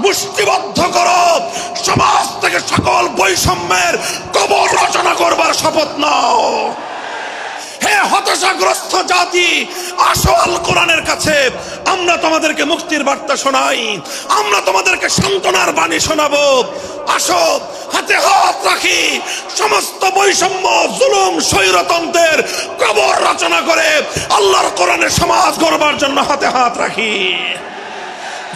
মুষ্টিবদ্ধ করো, সমাজ থেকে সকল বৈষম্যের কবর রচনা করবার শপথ নাও। হে হতাশাগ্রস্ত জাতি, আসো আল কোরআনের কাছে, আমরা তোমাদেরকে মুক্তির বার্তা শোনাই, আমরা তোমাদেরকে সান্ত্বনার বাণী শোনাবো। আসো হাতে হাত রাখি, সমস্ত বৈষম্য, জুলুম, স্বৈরতন্ত্রের কবর রচনা করে আল্লাহর কোরআনের সমাজ গড়বার জন্য হাতে হাত রাখি।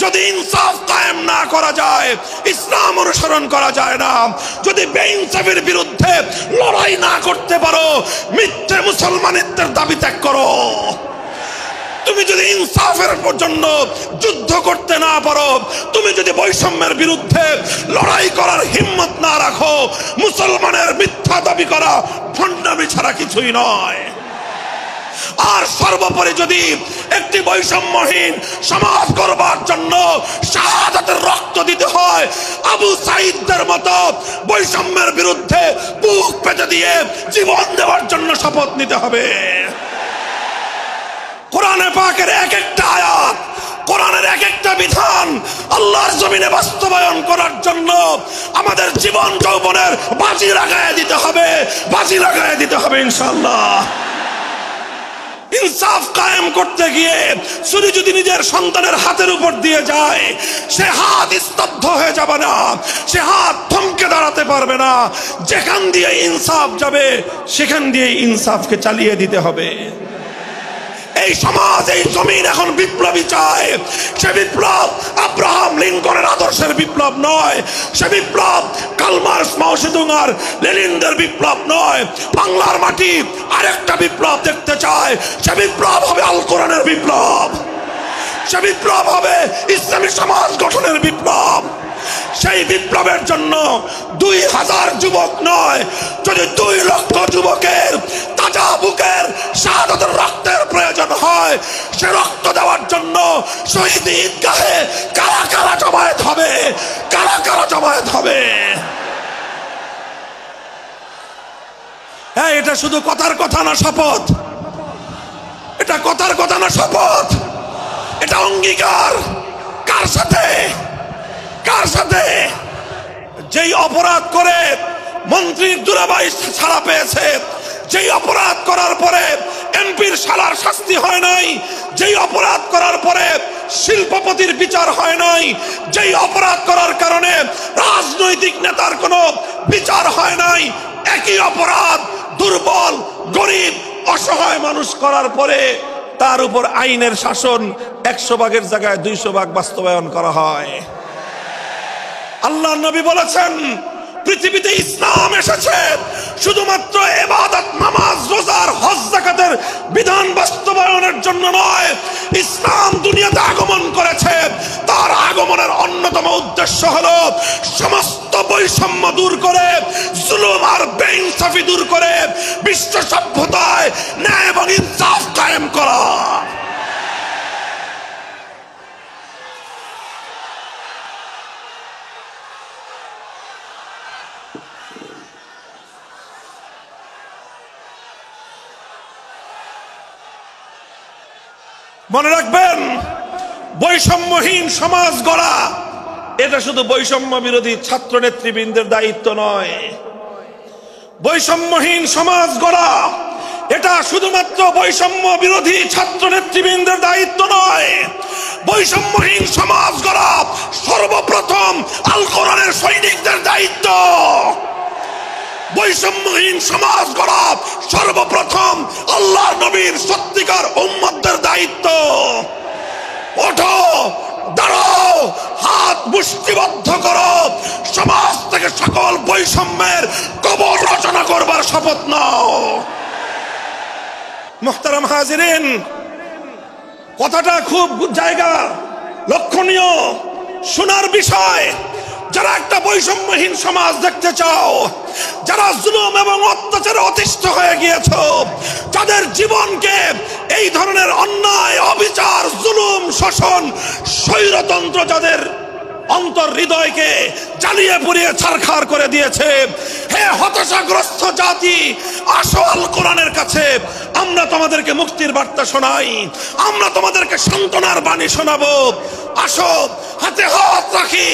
যদি ইনসাফ কায়েম না করা যায়, ইসলাম অনুসরণ করা যায় না, যদি বেইনসাফের বিরুদ্ধে লড়াই না করতে পারো, মিথ্যে মুসলমানিত্বের দাবি ত্যাগ করো। তুমি যদি ইনসাফের জন্য যুদ্ধ করতে না পারো, তুমি যদি বৈষম্যের বিরুদ্ধে লড়াই করার হিম্মত না রাখো, মুসলমানের মিথ্যা দাবি করা ভণ্ডামি ছাড়া কিছুই নয়। আর সর্বোপরি যদি একটি বৈষম্যহীন সমাজ গড়বার জন্য শাহাদাতের রক্ত দিতে হয়, আবু সাঈদদের মতো বৈষম্যের বিরুদ্ধে বুক পেতে দিয়ে জীবন দেওয়ার জন্য শপথ নিতে হবে। কোরআনে পাকের এক একটা আয়াত, কোরআনের এক একটা বিধান আল্লাহর জমিনে বাস্তবায়ন করার জন্য আমাদের জীবন যৌবনের বাজি লাগায় দিতে হবে, বাজি লাগায় দিতে হবে ইনশাআল্লাহ। ইনসাফ কায়েম করতে গিয়ে ছুরি যদি নিজের সন্তানের হাতের উপর দিয়ে যায়, সে হাত স্তব্ধ হয়ে যাবে না, সে হাত থমকে দাঁড়াতে পারবে না। যেখান দিয়ে ইনসাফ যাবে সেখান দিয়ে ইনসাফকে চালিয়ে দিতে হবে। এই সমাজ, এই জমিন এখন বিপ্লবী চায়। সে বিপ্লব আব্রাহাম লিঙ্কনের আদর্শের বিপ্লব নয়, সে বিপ্লব কার্ল মার্কস, মাও সেতুং আর লেনিনদের বিপ্লব নয়। বাংলার মাটি আরেকটা বিপ্লব দেখতে চায়, সে বিপ্লব হবে আল কোরআনের বিপ্লব, সে বিপ্লব হবে ইসলামী সমাজ গঠনের বিপ্লব। সেই বিপ্লবের জন্য 2000 যুবক নয়, যদি 2 লক্ষ যুবকের তাজা বুকের শাহাদাতের রক্তের প্রয়োজন হয়, সে রক্ত দেওয়ার জন্য শহীদ ঈদগাহে কারা কারা জমায়েত হবে, কারা কারা জমায়েত হবে। হ্যাঁ, এটা শুধু কথার কথা না, শপথ। এটা কথার কথা না, শপথ। এটা অঙ্গীকার। কার সাথে? কার সাথে? যেই অপরাধ করে মন্ত্রীর দুলাভাই ছাড়া পেয়েছে, যেই অপরাধ করার পরে এমপির শালার শাস্তি হয় নাই, যেই অপরাধ করার পরে শিল্পপতির বিচার হয় নাই, যেই অপরাধ করার কারণে রাজনৈতিক নেতার কোনো বিচার হয় নাই, একই অপরাধ দুর্বল, গরিব, অসহায় মানুষ করার পরে তার উপর আইনের শাসন 100 ভাগের জায়গায় 200 ভাগ বাস্তবায়ন করা হয়। আল্লাহ নবী বলেছেন, পৃথিবীতে ইসলাম এসেছে শুধুমাত্র ইবাদত, নামাজ, রোজার, হজ, যাকাতের বিধান বাস্তবায়নের জন্য নয়। ইসলাম দুনিয়াতে আগমন করেছে, তার আগমনের অন্যতম উদ্দেশ্য হলো সমস্ত বৈষম্য দূর করে, জুলুম আর বেইনসাফি দূর করে বিশ্ব সভ্যতায় ন্যায় এবং ইনসাফ কায়েম করা। মনে রাখবেন, বৈষম্যহীন সমাজ গড়া এটা শুধু বৈষম্য বিরোধী ছাত্র নেতৃবৃন্দের দায়িত্ব নয়। বৈষম্যহীন সমাজ গড়া এটা শুধুমাত্র বৈষম্য বিরোধী ছাত্র নেতৃবৃন্দের দায়িত্ব নয়। বৈষম্যহীন সমাজ গড়া সর্বপ্রথম আল কোরআনের সৈনিকদের দায়িত্ব। বৈষম্যহীন সমাজ গড়া সর্বপ্রথম আল্লাহর নবীর সত্যিকার উম্মতদের দায়িত্ব। ওঠো, দাঁড়াও, হাত মুষ্টিবদ্ধ করো, সমাজ থেকে সকল বৈষম্যের কবর রচনা করবার শপথ নাও। মুহতারাম হাজিরিন, কথাটা খুব জায়গা লক্ষণীয়, শোনার বিষয়। যারা একটা বৈষম্যহীন সমাজ দেখতে চাও, যারা জুলুম এবং অত্যাচারে অতিষ্ঠ হয়ে গিয়েছ, যাদের জীবনকে এই ধরনের অন্যায়, অবিচার, জুলুম, শোষণ, স্বৈরতন্ত্র যাদের অন্তর হৃদয়কে জ্বালিয়ে পুড়িয়ে ছারখার করে দিয়েছে, হে হতাশাগ্রস্ত জাতি, আসো আল কোরআনের কাছে, আমরা তোমাদেরকে মুক্তির বার্তা শোনাই, আমরা তোমাদেরকে সান্ত্বনার বাণী শোনাবো। আসো হাতে হাত রাখি,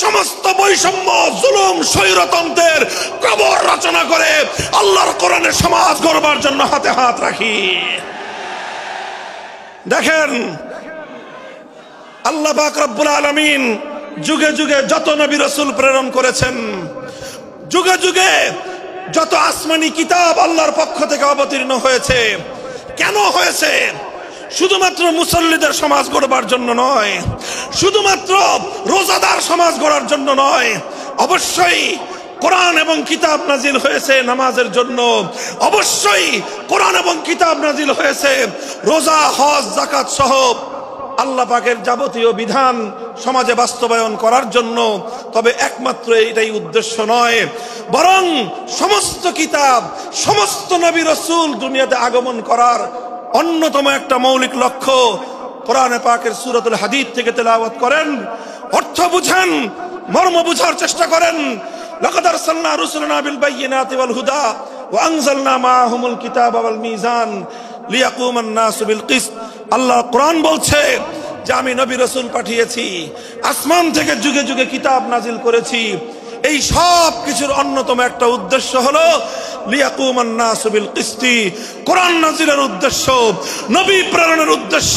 সমস্ত বৈষম্য জুলুম স্বৈরতন্ত্রের কবর রচনা করে আল্লাহর কোরআনের সমাজ গড়বার জন্য হাতে হাত রাখি। দেখেন আল্লাহ পাক রব্বুল আলামিন যুগে যুগে যত নবী রাসূল প্রেরণ করেছেন, যুগে যুগে যত আসমানি কিতাব আল্লাহর পক্ষ থেকে অবতীর্ণ হয়েছে, কেন হয়েছে? শুধুমাত্র মুসল্লিদের সমাজ গড়বার জন্য নয়, শুধুমাত্র রোজাদার সমাজ গড়ার জন্য নয়, অবশ্যই কোরআন এবং কিতাব নাজিল হয়েছে নামাজের জন্য, অবশ্যই কোরআন এবং কিতাব নাজিল হয়েছে রোজা হজ যাকাত সহ আল্লাহ পাকের যাবতীয় বিধান সমাজে বাস্তবায়ন করার জন্য। তবে একমাত্র এটাই উদ্দেশ্য নয়, বরং সমস্ত কিতাব সমস্ত নবী রাসূল দুনিয়াতে আগমন করার অন্যতম একটা মৌলিক লক্ষ্য। কোরআনে পাকের সূরাতুল হাদীদ থেকে তেলাওয়াত করেন, অর্থ বুঝেন, মর্ম বুঝার চেষ্টা করেন। লাকাদ আরসালনা রুসুলানা বিল বায়িনাতি ওয়াল হুদা ওয়া আনজালনা মাআহুমুল কিতাবা ওয়াল মিজান লিয়াকুমান নাসু বিল কিসত। আল্লাহ কোরআন বলছে যে আমি নবী রাসূল পাঠিয়েছি, আসমান থেকে যুগে যুগে কিতাব নাজিল করেছি। এই সব কিছুর অন্যতম একটা উদ্দেশ্য হলো লিয়াকুমান নাসু বিল কিসতি। কোরআন নাজিলের উদ্দেশ্য, নবী প্রেরণের উদ্দেশ্য,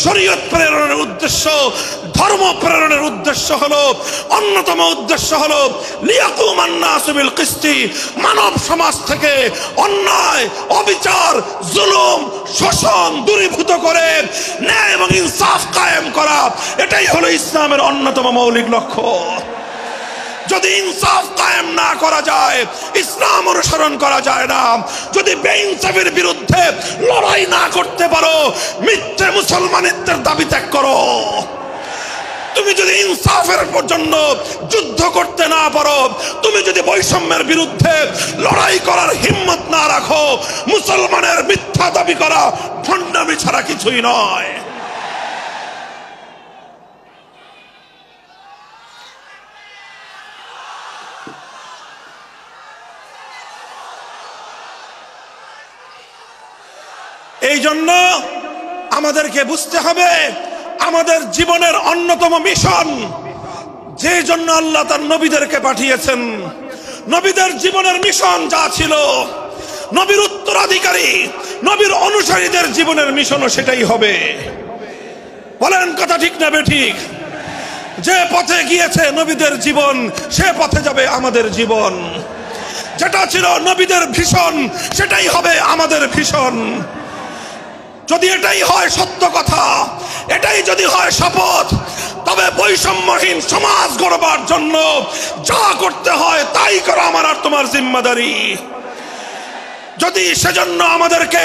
শরীয়ত প্রেরণের উদ্দেশ্য, ধর্ম প্রেরণের উদ্দেশ্য হলো, অন্যতম উদ্দেশ্য হলো লিয়াকুমান নাসু বিল কিসতি। মানব সমাজ থেকে অন্যায়, অবিচার, জুলুম, শোষণ দূরীভূত করে ন্যায় এবং ইনসাফ কায়েম করা, এটাই হলো ইসলামের অন্যতম মৌলিক লক্ষ্য। যদি ইনসাফ কায়েম না করা যায়, ইসলাম অনুসরণ করা যায় না। যদি বেইনসাফের বিরুদ্ধে লড়াই না করতে পারো, মিথ্যে মুসলমানিত্বের দাবি ত্যাগ করো। তুমি যদি ইনসাফের জন্য যুদ্ধ করতে না পারো, তুমি যদি বৈষম্যের বিরুদ্ধে লড়াই করার হিম্মত না রাখো, মুসলমানের মিথ্যা দাবি করা ভণ্ডামি ছাড়া কিছুই নয়। এই জন্য আমাদেরকে বুঝতে হবে, আমাদের জীবনের অন্যতম মিশন, যে জন্য আল্লাহ তার নবীদেরকে পাঠিয়েছেন, নবীদের জীবনের মিশন যা ছিল, নবীর উত্তরাধিকারী, নবীর অনুসারীদের জীবনের মিশনও সেটাই হবে। বলেন কথা ঠিক না বেঠিক? যে পথে গিয়েছে নবীদের জীবন, সে পথে যাবে আমাদের জীবন। যেটা ছিল নবীদের ভীষণ, সেটাই হবে আমাদের ভীষণ। যদি এটাই হয় সত্য কথা, এটাই যদি হয় শপথ, তবে বৈষম্যহীন সমাজ গড়বার জন্য যা করতে হয় তাই করা আমার আর তোমার জিম্মাদারি। যদি সেজন্য আমাদেরকে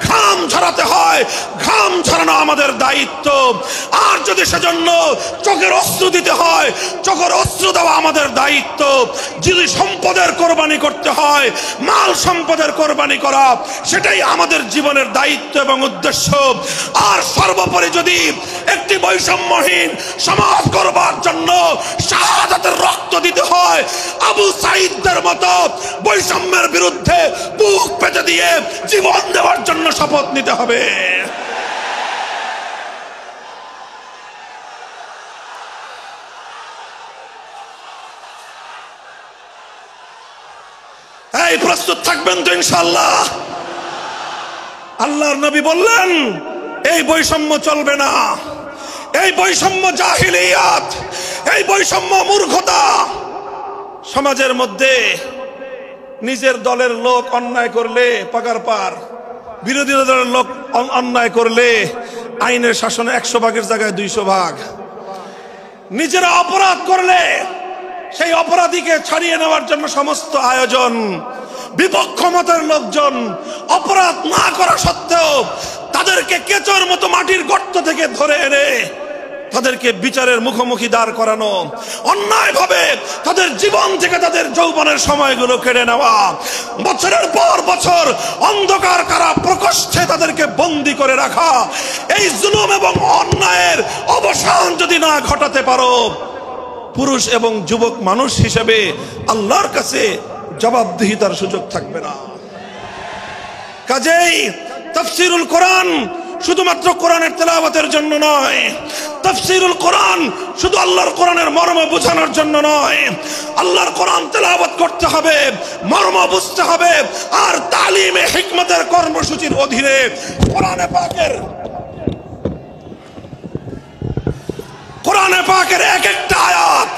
ঘাম ঝরাতে হয়, ঘাম ঝরানো আমাদের দায়িত্ব। আর যদি সেজন্য চোখের অশ্রু দিতে হয়, চোখের অশ্রু দেওয়া আমাদের দায়িত্ব। যদি সম্পদের কোরবানি করতে হয়, মাল সম্পদের কোরবানি করা, সেটাই আমাদের জীবনের দায়িত্ব এবং উদ্দেশ্য। আর সর্বোপরি যদি একটি বৈষম্যহীন সমাজ গড়বার জন্য শাহাদাতের রক্ত দিতে হয়, আবু সাঈদদের মতো বৈষম্যের বিরুদ্ধে বুক পেতে দিয়ে জীবন দেওয়ার জন্য শপথ নিতে হবে। এই প্রস্তুত থাকবেন তো ইনশাআল্লাহ? আল্লাহর নবী বললেন এই বৈষম্য চলবে না, এই বৈষম্য জাহিলিয়াত, এই বৈষম্য মূর্খতা। সমাজের মধ্যে নিজের দলের লোক অন্যায় করলে পাকার পার, বিরোধী দলের লোক অন্যায় করলে আইনের শাসনে 100 ভাগের জায়গায় 200 ভাগ। নিজেরা অপরাধ করলে সেই অপরাধীকে ছাড়িয়ে নেওয়ার জন্য সমস্ত আয়োজন। বিপক্ষ মতের লোকজন অপরাধ না করা সত্ত্বেও তাদেরকে কেচোর মতো মাটির গর্ত থেকে ধরে এনে তাদেরকে বিচারের মুখোমুখি দাঁড় করানো, অন্যায়ভাবে তাদের জীবন থেকে তাদের যৌবনের সময়গুলো কেড়ে নেওয়া, বছরের পর বছর অন্ধকার কারা প্রকোষ্ঠে তাদেরকে বন্দী করে রাখা। এই জুলুম এবং অন্যায়ের অবসান যদি না ঘটাতে পারো, পুরুষ এবং যুবক মানুষ হিসেবে আল্লাহর কাছে জবাবদিহিতার সুযোগ থাকবে না। কাজেই তাফসীরুল কোরআন শুধুমাত্র কোরআনের তেলাওয়াতের জন্য নয়, তাফসীরুল কোরআন শুধু আল্লাহর কোরআনের মর্ম বোঝানোর জন্য নয়, আল্লাহর কোরআন তেলাওয়াত করতে হবে, মর্ম বুঝতে হবে, আর তালিমে হিকমতের কর্মসূচির অধীনে কোরআনে পাকের এক একটা আয়াত,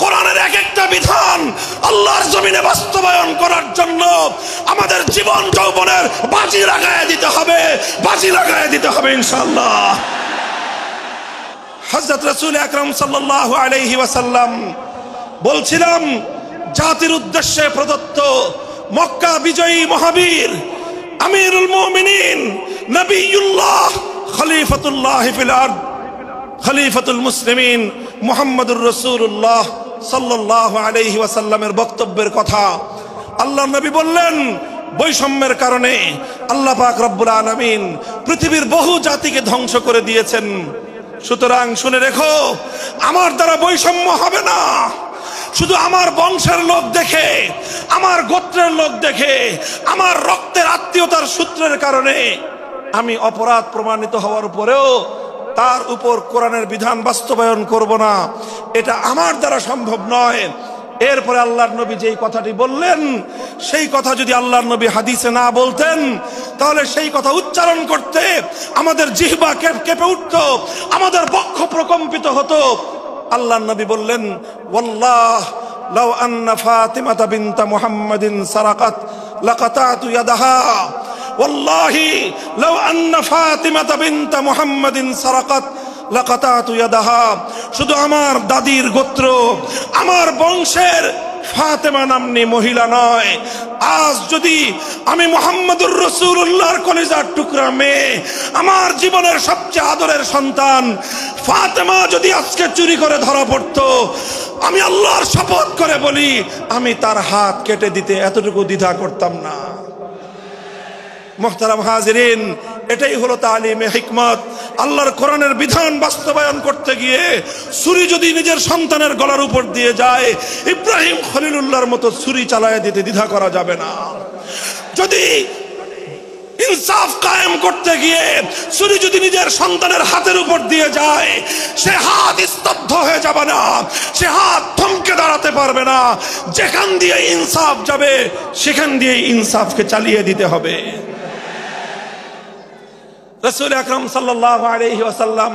কোরআনের এক একটা বিধান আল্লাহর জমিনে বাস্তবায়ন করার জন্য আমাদের জীবন যৌবনের বাজি লাগায় দিতে হবে ইনশাআল্লাহ। হযরত রাসূল আকরাম সাল্লাল্লাহু আলাইহি ওয়াসাল্লাম বলছিলাম, জাতির উদ্দেশ্যে প্রদত্ত মক্কা বিজয়ী মহাবীর আমিরুল মুমিনিন নবিয়ুল্লাহ খলিফাতুল্লাহ ফিল আরদ খলিফাতুল মুসলিমিন মুহাম্মদুর রাসূলুল্লাহ সাল্লাল্লাহু আলাইহি ওয়াসাল্লামের বক্তব্যের কথা আল্লাহর নবী বললেন, বৈষম্যের কারণে আল্লাহ পাক রব্বুল আলামিন পৃথিবীর বহু জাতিকে ধ্বংস করে দিয়েছেন। সুতরাং শুনে রেখো, আমার দ্বারা বৈষম্য হবে না। শুধু আমার বংশের লোক দেখে, আমার গোত্রের লোক দেখে, আমার রক্তের আত্মীয়তার সূত্রের কারণে আমি অপরাধ প্রমাণিত হওয়ার পরেও তার উপর কোরআনের বিধান বাস্তবায়ন করব না, এটা আমার দ্বারা সম্ভব নয়। এরপরে আল্লাহর নবী যেই কথাটি বললেন, সেই কথা যদি আল্লাহর নবী হাদিসে না বলতেন, তাহলে সেই কথা উচ্চারণ করতে আমাদের জিহ্বা কেঁপে উঠত, আমাদের বক্ষ প্রকম্পিত হতো। আল্লাহর নবী বললেন, ওয়াল্লাহ লাউ আন্না ফাতিমাতা বিনতা মুহাম্মাদিন সারাকাত লাকাতাতু ইয়াদাহা, ওয়াল্লাহি লাউ আন্না ফাতিমাতা বিনতা মুহাম্মাদিন সারাকাত লাকাতাতু ইয়াদাহা। শুধু আমার দাদির গোত্র, আমার বংশের ফাতেমা নামনি মহিলা নয়, আজ যদি আমি মুহাম্মদুর রাসূলুল্লাহর কলিজার টুকরা মেয়ে, আমার জীবনের সবচেয়ে আদরের সন্তান ফাতেমা যদি আজকে চুরি করে ধরা পড়তো, আমি আল্লাহর শপথ করে বলি, আমি তার হাত কেটে দিতে এতটুকু দ্বিধা করতাম না। মুহতারাম হাজিরিন, এটাই হলো তালিমে হিকমত। আল্লাহর কোরআনের বিধান বাস্তবায়ন করতে গিয়ে ছুরি যদি নিজের সন্তানের গলার উপর দিয়ে যায়, ইব্রাহিম খলিলুল্লাহর মতো ছুরি চালায় দিতে দ্বিধা করা যাবে না। যদি ইনসাফ কায়েম করতে গিয়ে ছুরি যদি নিজের সন্তানের হাতের উপর দিয়ে যায়, সে হাত স্তব্ধ হয়ে যাবে না, সে হাত থমকে দাঁড়াতে পারবে না। যেখান দিয়ে ইনসাফ যাবে সেখান দিয়ে ইনসাফকে চালিয়ে দিতে হবে। রাসূল আকরাম সাল্লাল্লাহু আলাইহি ওয়াসাল্লাম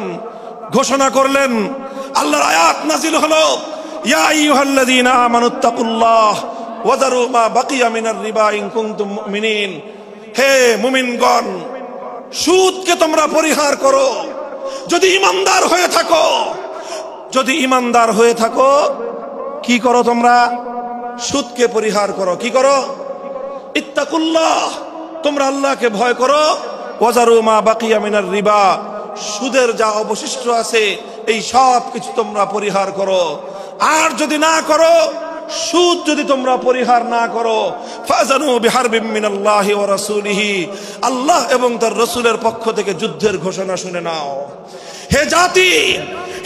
ঘোষণা করলেন, আল্লাহর আয়াত নাযিল হলো, ইয়া আইয়ুহাল্লাযীনা আমানুত্তাকুল্লাহ ওয়া যারু মা বাকিয়া মিনার রিবা ইন কুনতুম মুমিনিন। হে মুমিনগণ, সুদকে তোমরা পরিহার করো যদি ঈমানদার হয়ে থাকো। যদি ঈমানদার হয়ে থাকো, কি করো তোমরা? সুদকে পরিহার করো। কি করো? ইত্তাকুল্লাহ, তোমরা আল্লাহকে ভয় করো। ওয়াজারু মা বাকিয়া মিনার রিবা, সুদের যা অবশিষ্ট আছে এই সব কিছু তোমরা পরিহার করো। আর যদি না করো, সুদ যদি তোমরা পরিহার না করো, ফাজানু বিহারবিম মিনাল্লাহি ওয়া রাসূলিহি, আল্লাহ এবং তার রাসূলের পক্ষ থেকে যুদ্ধের ঘোষণা শুনে নাও। হে জাতি,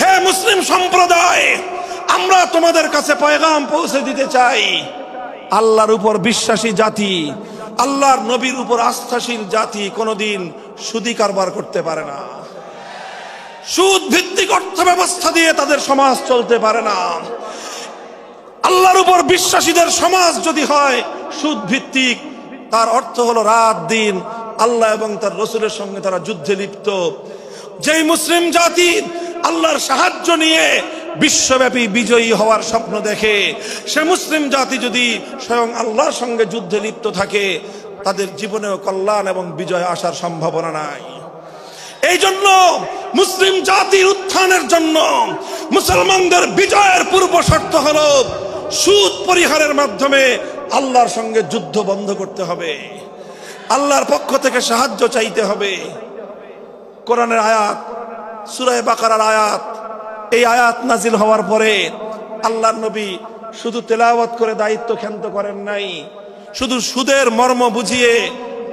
হে মুসলিম সম্প্রদায়, আমরা তোমাদের কাছে পয়গাম পৌঁছে দিতে চাই, আল্লাহর উপর বিশ্বাসী জাতি, আল্লাহর নবীর উপর আস্থাশীল জাতি কোনোদিন সুদি কারবার করতে পারে না। সুদ ভিত্তিক অর্থ ব্যবস্থা দিয়ে তাদের সমাজ চলতে পারে না। আল্লাহর উপর বিশ্বাসীদের সমাজ যদি হয় সুদ ভিত্তিক, তার অর্থ হলো রাত দিন আল্লাহ এবং তার রাসূলের সঙ্গে তারা যুদ্ধে লিপ্ত। যেই মুসলিম জাতি আল্লাহর সাহায্য নিয়ে বিশ্বব্যাপী বিজয়ী হওয়ার স্বপ্ন দেখে, সে মুসলিম জাতি যদি স্বয়ং আল্লাহর সঙ্গে যুদ্ধে লিপ্ত থাকে, তাদের জীবনেও কল্যাণ এবং বিজয় আসার সম্ভাবনা নাই। এই জন্য মুসলিম জাতির উত্থানের জন্য, মুসলমানদের বিজয়ের পূর্ব শর্ত হলো সুদ পরিহারের মাধ্যমে আল্লাহর সঙ্গে যুদ্ধ বন্ধ করতে হবে, আল্লাহর পক্ষ থেকে সাহায্য চাইতে হবে। কোরআনের আয়াত, সূরা বাকারার আয়াত, এই আয়াত নাজিল হওয়ার পরে আল্লাহর নবী শুধু তেলাওয়াত করে দায়িত্ব ক্ষান্ত করেন নাই, শুধু সুদের মর্ম বুঝিয়ে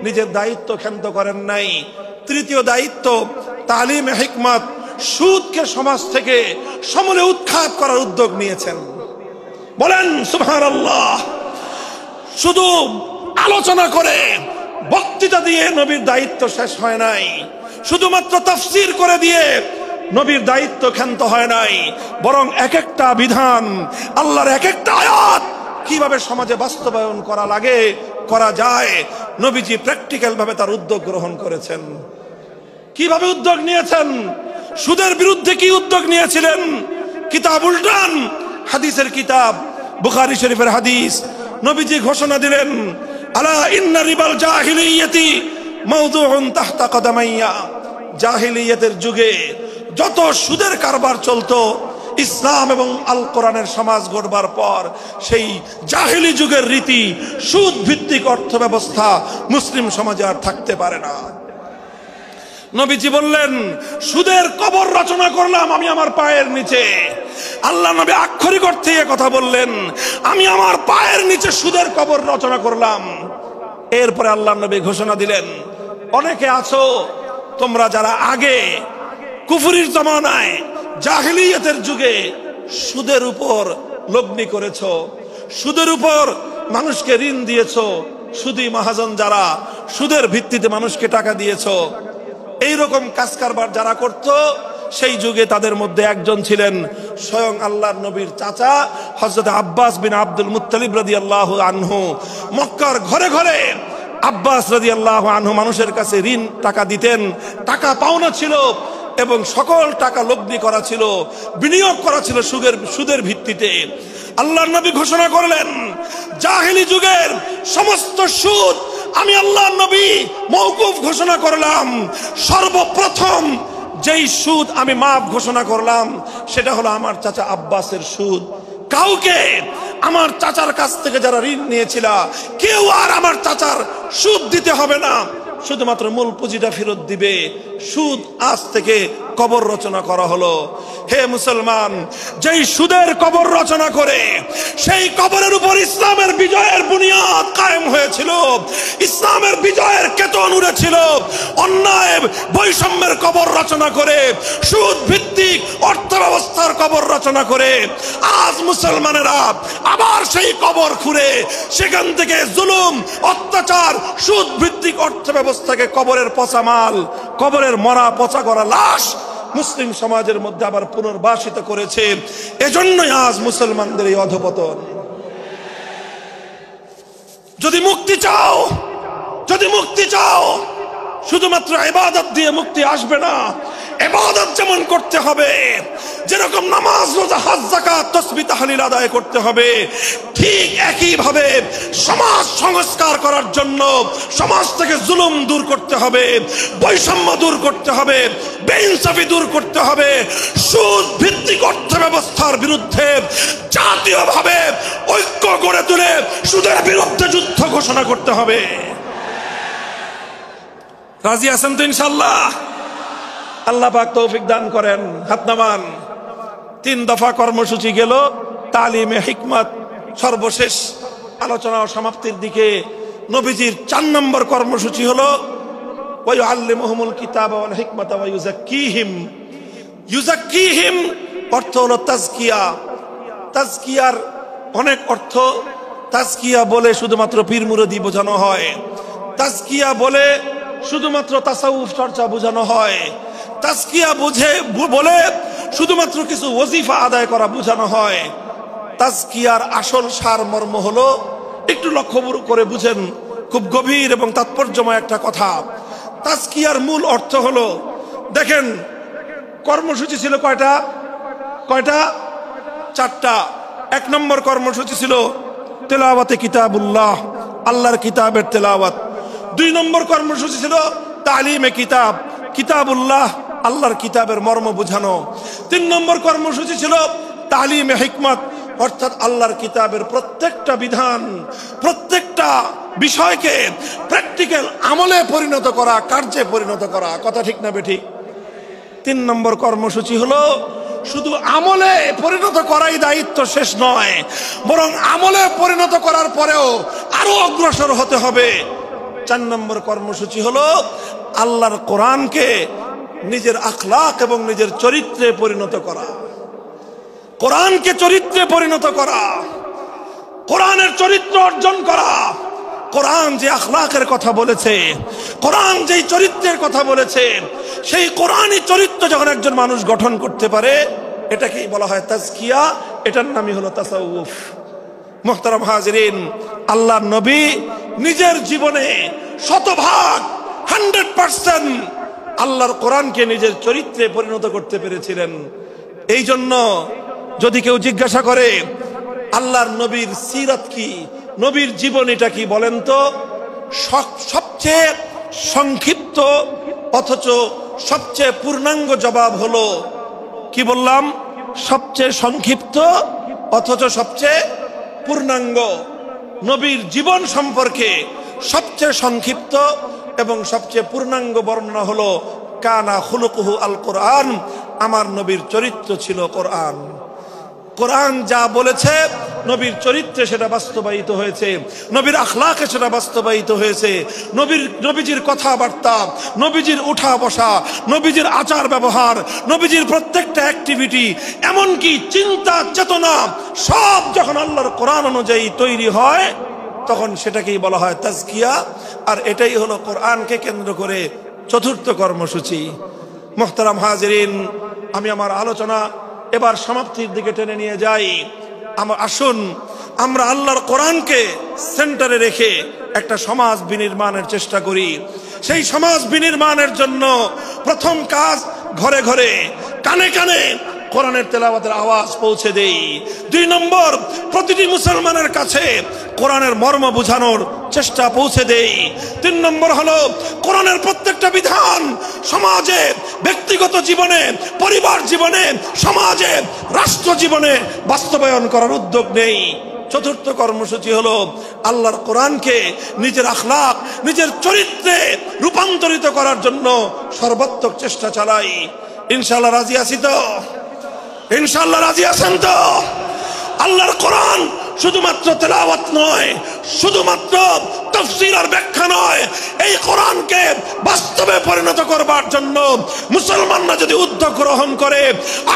নিজের দায়িত্ব ক্ষান্ত করেন নাই। তৃতীয় দায়িত্ব তালিমে হিকমত, সুদকে সমাজ থেকে সমূলে উৎখাত করার উদ্যোগ নিয়েছেন। বলেন সুবহানাল্লাহ। শুধু আলোচনা করে, বক্তৃতা দিয়ে নবীর দায়িত্ব শেষ হয় নাই, শুধুমাত্র তাফসীর করে দিয়ে নবীর দায়িত্ব ক্ষান্ত হয় নাই, বরং এক একটা বিধান, আল্লাহর এক একটা আয়াত কিভাবে সমাজে বাস্তবায়ন করা লাগে, করা যায়, নবীজি প্র্যাকটিক্যাল ভাবে তার উদ্যোগ গ্রহণ করেছেন। কিভাবে উদ্যোগ নিয়েছেন? সুদের বিরুদ্ধে কি উদ্যোগ নিয়েছিলেন? কিতাব উল্টান, হাদিসের কিতাব, বুখারী শরীফের হাদিস, নবীজি ঘোষণা দিলেন, আলা ইন্না রিবাল জাহিলিয়াতি মাওদুউন তাহতা কদামাইয়া। জাহিলিয়াতের যুগে যত সুদের কারবার চলতো, ইসলাম এবং আল কোরআনের সমাজ গড়বার পর সেই জাহিলি যুগের রীতি, সুদ ভিত্তিক অর্থ ব্যবস্থা মুসলিম সমাজে আর থাকতে পারে না। নবীজি বললেন, সুদের কবর রচনা করলাম আমি আমার পায়ের নিচে। আল্লাহ নবী আক্ষরিক অর্থে কথা বললেন, আমি আমার পায়ের নিচে সুদের কবর রচনা করলাম। এরপরে আল্লাহ নবী ঘোষণা দিলেন, অনেকে আছো তোমরা যারা আগে কুফরির জমানায় জাহিলিয়াতের যুগে সুদের উপর লগ্নি করেছো, সুদের উপর মানুষকে ঋণ দিয়েছো, সুদী মহাজন যারা সুদের ভিত্তিতে মানুষকে টাকা দিয়েছো, এইরকম কাজ কারবার যারা করত, সেই যুগে তাদের মধ্যে একজন ছিলেন স্বয়ং আল্লাহর নবীর চাচা হযরত আব্বাস বিন আব্দুল মুত্তালিব রাদিয়াল্লাহু আনহু। মক্কার ঘরে ঘরে আব্বাস রাদিয়াল্লাহু আনহু মানুষের কাছে ঋণ টাকা দিতেন, টাকা পাওনা ছিল এবং সকল টাকা লগ্নি করা ছিল, বিনিয়োগ করা ছিল সুদের ভিত্তিতে। আল্লাহর নবী ঘোষণা করলেন, জাহেলি যুগের সমস্ত সুদ আমি আল্লাহর নবী মওকুফ ঘোষণা করলাম। সর্বপ্রথম যেই সুদ আমি মাফ ঘোষণা করলাম সেটা হলো আমার চাচা আব্বাসের সুদ। কাউকে আমার চাচার কাছ থেকে যারা ঋণ নিয়েছিল, কেউ আর আমার চাচার সুদ দিতে হবে না, শুধুমাত্র মূল পুঁজিটা ফেরত দিবে। সুদ আজ থেকে কবর রচনা করা হলো। হে মুসলমান, যেই সুদের কবর রচনা করে সেই কবরের উপর ইসলামের বিজয়ের বুনিয়াদ কায়েম হয়েছিল, ইসলামের বিজয়ের কেতন উড়েছিল। অন্যায় বৈষম্যের কবর রচনা করে, সুদ ভিত্তিক অর্থ ব্যবস্থার কবর রচনা করে আজ মুসলমানেরা আবার সেই কবর খুঁড়ে সেখান থেকে জুলুম, অত্যাচার, সুদ ভিত্তিক অর্থ ব্যবস্থাকে কবরের পচা মাল, কবরের মরা পচা করা লাশ মুসলিম সমাজের মধ্যে আবার পুনর্বাসিত করেছে। এজন্যই আজ মুসলমানদের এই অধপতন। যদি মুক্তি চাও, যদি মুক্তি চাও, শুধুমাত্র ইবাদত দিয়ে মুক্তি আসবে না। ইবাদত যেমন করতে হবে, যেরকম নামাজ, রোজা, হজ, যাকাত, তাসবিহ, তাহলিল আদায় করতে হবে, ঠিক একই ভাবে সমাজ সংস্কার করার জন্য সমাজ থেকে জুলুম দূর করতে হবে, বৈষম্য দূর করতে হবে, বেইনসাফি দূর করতে হবে, সুদ ভিত্তিক অর্থ ব্যবস্থার বিরুদ্ধে জাতীয়ভাবে ঐক্য গড়ে তুলে সুদের বিরুদ্ধে যুদ্ধ ঘোষণা করতে হবে। রাজি আছেন তো ইনশাআল্লাহ? আল্লাহ পাক তৌফিক দান করেন। হাত নামান। 3 দফা কর্মসূচি গেল, তালিমে হিকমত সর্বশেষ আলোচনা ও সমাপ্তির দিকে। নবীজির 4 নম্বর কর্মসূচি হলো ওয়া ইউআল্লিমুহুমুল কিতাবা ওয়াল হিকমাতা ওয়া ইউযাক্কিহিম। ইউযাক্কিহিম অর্থ হলো তাজকিয়া। তাজকিয়ার অনেক অর্থ। তাজকিয়া বলে শুধুমাত্র পীর মুরিদি বোঝানো হয়, তাজকিয়া বলে শুধুমাত্র তাসাউফ চর্চা বোঝানো হয়, তাজকিয়া বলে শুধুমাত্র কিছু ওজিফা আদায় করা বোঝানো হয়। তাজকিয়ার আসল সারমর্ম হলো, একটু লক্ষ্য করে বুঝেন, খুব গভীর এবং তাৎপর্যময় একটা কথা। তাজকিয়ার মূল অর্থ হলো, দেখেন কর্মসূচি ছিল কয়টা? 4টা। 1 নম্বর কর্মসূচি ছিল তেলাওয়াতে কিতাবুল্লাহ, আল্লাহর কিতাবের তেলাওয়াত। 2 নম্বর কর্মসূচি ছিল তালিমে কিতাব, কিতাবুল্লাহ, আল্লাহর কিতাবের মর্ম বোঝানো। 3 নম্বর কর্মসূচি ছিল তালিমে হিকমত, অর্থাৎ আল্লাহর কিতাবের প্রত্যেকটা বিধান, প্রত্যেকটা বিষয়কে প্র্যাকটিক্যাল আমলে পরিণত করা, কার্যে পরিণত করা। কথা ঠিক না বেঠিক? 3 নম্বর কর্মসূচি হলো শুধু আমলে পরিণত করাই দায়িত্ব শেষ নয়, বরং আমলে পরিণত করার পরেও আরো অগ্রসর হতে হবে। 4 নম্বর কর্মসূচি হলো আল্লাহর কোরআনকে নিজের আখলাক এবং নিজের চরিত্রে পরিণত করা। কোরআনকে চরিত্রে পরিণত করা, কোরআনের চরিত্র অর্জন করা, কোরআন যে আখলাকের কথা বলেছে, কোরআন যেই চরিত্রের কথা বলেছে, সেই কোরআনই চরিত্র যখন একজন মানুষ গঠন করতে পারে, এটাকেই বলা হয় তাজকিয়া, এটার নামই হলো তাসাউফ। মুহতারাম হাজিরিন, আল্লাহর নবী নিজের জীবনে 100% 100% আল্লাহর কোরআনকে নিজের চরিত্রে পরিণত করতে পেরেছিলেন। এই জন্য যদি কেউ জিজ্ঞাসা করে আল্লাহর নবীর সিরাত কি, নবীর জীবনীটা কি বলেন তো, সবচেয়ে সংক্ষিপ্ত অথচ সবচেয়ে পূর্ণাঙ্গ জবাব হলো, কি বললাম, সবচেয়ে সংক্ষিপ্ত অথচ সবচেয়ে পূর্ণাঙ্গ। নবীর জীবন সম্পর্কে সবচেয়ে সংক্ষিপ্ত এবং সবচেয়ে পূর্ণাঙ্গ বর্ণনা হলো কানা খুলুকুহু আল কোরআন, আমার নবীর চরিত্র ছিল কোরআন। কোরআন যা বলেছে নবীর চরিত্রে সেটা বাস্তবায়িত হয়েছে, নবীর আখলাকে সেটা বাস্তবায়িত হয়েছে। নবীজির কথাবার্তা, নবীজির উঠা বসা, নবীজির আচার ব্যবহার, নবীজির প্রত্যেকটা অ্যাক্টিভিটি, এমনকি চিন্তা চেতনা সব যখন আল্লাহর কোরআন অনুযায়ী তৈরি হয়, তখন সেটাকেই বলা হয় তাজকিয়া। আর এটাই হলো কোরআনকে কেন্দ্র করে চতুর্থ কর্মসূচি। মুহতারাম হাজিরিন, আমি আমার আলোচনা এবার সমাপ্তির দিকে টেনে নিয়ে যাই। আসুন আমরা আল্লাহর কোরআনকে সেন্টারে রেখে একটা সমাজ বিনির্মাণের চেষ্টা করি। সেই সমাজ বিনির্মাণের জন্য প্রথম কাজ, ঘরে ঘরে কানে কানে কোরআনের তেলাওয়াতের আওয়াজ পৌঁছে দেই। 2 নম্বর, প্রতিটি মুসলমানের কাছে কোরআনের মর্ম বোঝানোর চেষ্টা পৌঁছে দেই। 3 নম্বর হলো কোরআনের প্রত্যেকটা বিধান সমাজে, ব্যক্তিগত জীবনে, পরিবার জীবনে, সমাজে, রাষ্ট্র জীবনে বাস্তবায়ন করার উদ্যোগ নেই। চতুর্থ কর্মসূচি হলো আল্লাহর কোরআনকে নিজের আখলাক, নিজের চরিত্রে রূপান্তরিত করার জন্য সর্বাত্মক চেষ্টা চালাই। ইনশাআল্লাহ রাজি আছি তো? ইনশাআল্লাহ রাজি আছেন তো? আল্লাহর কোরআন শুধুমাত্র তেলাওয়াত নয়, শুধুমাত্র তাফসীর আর ব্যাখ্যা নয়, এই কোরআনকে বাস্তবে পরিণত করবার জন্য মুসলমানরা যদি উদ্যোগ গ্রহণ করে,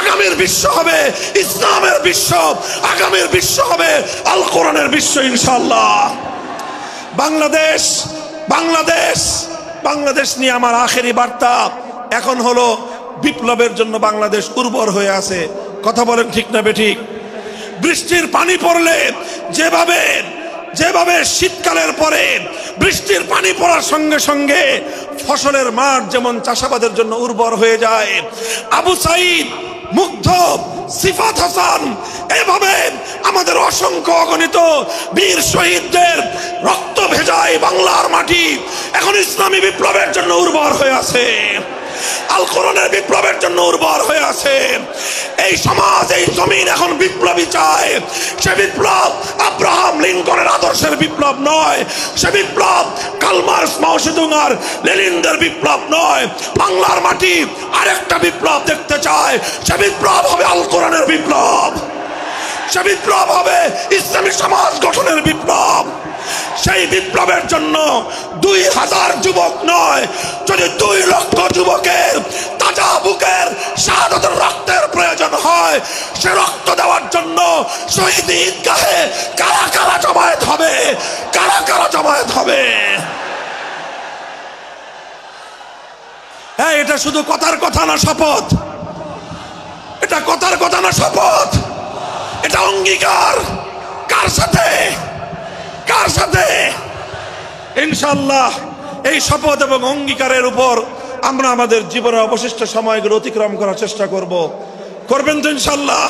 আগামীর বিশ্ব হবে ইসলামের বিশ্ব, আগামীর বিশ্ব হবে আল কোরআনের বিশ্ব ইনশাআল্লাহ। বাংলাদেশ বাংলাদেশ বাংলাদেশ নিয়ে আমার আখেরি বার্তা এখন হলো, বিপ্লবের জন্য বাংলাদেশ উর্বর হয়ে আছে। কথা বলেন ঠিক না বেঠিক? বৃষ্টির পানি পড়লে যেভাবে যেভাবে শীতকালের পরে বৃষ্টির পানি পড়ার সঙ্গে সঙ্গে ফসলের মাঠ যেমন চাষাবাদের জন্য উর্বর হয়ে যায়, আবু সাইদ, মুগ্ধ, সিফাত হাসান, এভাবে আমাদের অসংখ্য অগণিত বীর শহীদদের রক্ত ভেজায় বাংলার মাটি এখন ইসলামী বিপ্লবের জন্য উর্বর হয়ে আছে, আল কোরআনের বিপ্লবের জন্য উর্বর হয়ে আছে। এই সমাজ, এই জমিন এখন বিপ্লবী চায়। সে বিপ্লব আব্রাহাম লিঙ্কনের আদর্শের বিপ্লব নয়, সে বিপ্লব কার্ল মার্কস, মাও সেতুং আর লেনিনদের বিপ্লব নয়। বাংলার মাটি আরেকটা বিপ্লব দেখতে চায়, সে বিপ্লব হবে আল কোরআনের বিপ্লব, সে বিপ্লব হবে ইসলামী সমাজ গঠনের বিপ্লব। সেই বিপ্লবের জন্য 2000 যুবক নয়, যদি 2 লক্ষ যুবকের তাজা বুকের শাহাদাতের রক্তের প্রয়োজন হয়, সে রক্ত দেওয়ার জন্য শহীদ ঈদগাহে কারা কারা জমায়েত হবে, কারা কারা জমায়েত হবে। হ্যাঁ, এটা শুধু কথার কথা না, শপথ। এটা কথার কথা না, শপথ। এটা অঙ্গীকার। কার সাথে? কার সাথে? ইনশাআল্লাহ এই শপথ এবং অঙ্গীকারের উপর আমরা আমাদের জীবনের অবশিষ্ট সময়গুলো অতিক্রম করার চেষ্টা করব। করবেন তো ইনশাআল্লাহ?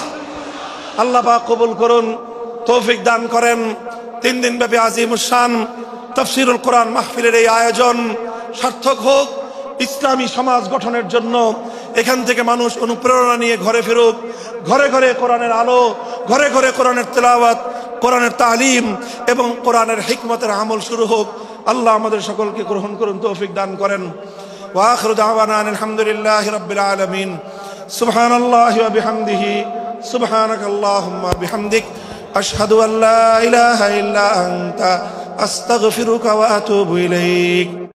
আল্লাহ পাক কবুল করুন, তৌফিক দান করেন। 3 দিন ব্যাপী আজিমুস শান তাফসীরুল কোরআন মাহফিলের এই আয়োজন সার্থক হোক, ইসলামী সমাজ গঠনের জন্য এখান থেকে মানুষ অনুপ্রেরণা নিয়ে ঘরে ফিরুক, ঘরে ঘরে কোরআনের আলো, ঘরে ঘরে কোরআনের তেলাওয়াত, কোরআনের তালিম এবং কোরআনের হিকমতের আমল শুরু হোক। আল্লাহ আমাদের সকলকে গ্রহণ করুন, তৌফিক দান করেন। ওয়া আখিরু দাওয়ানা আলহামদুলিল্লাহি রাব্বিল আলামিন। সুবহানাল্লাহি ওয়া বিহামদিহি, সুবহানাকাল্লাহুম্মা বিহামদিক, আশহাদু আল্লা ইলাহা ইল্লা আনতা, আস্তাগফিরুকা ওয়া আতুবু ইলাইক।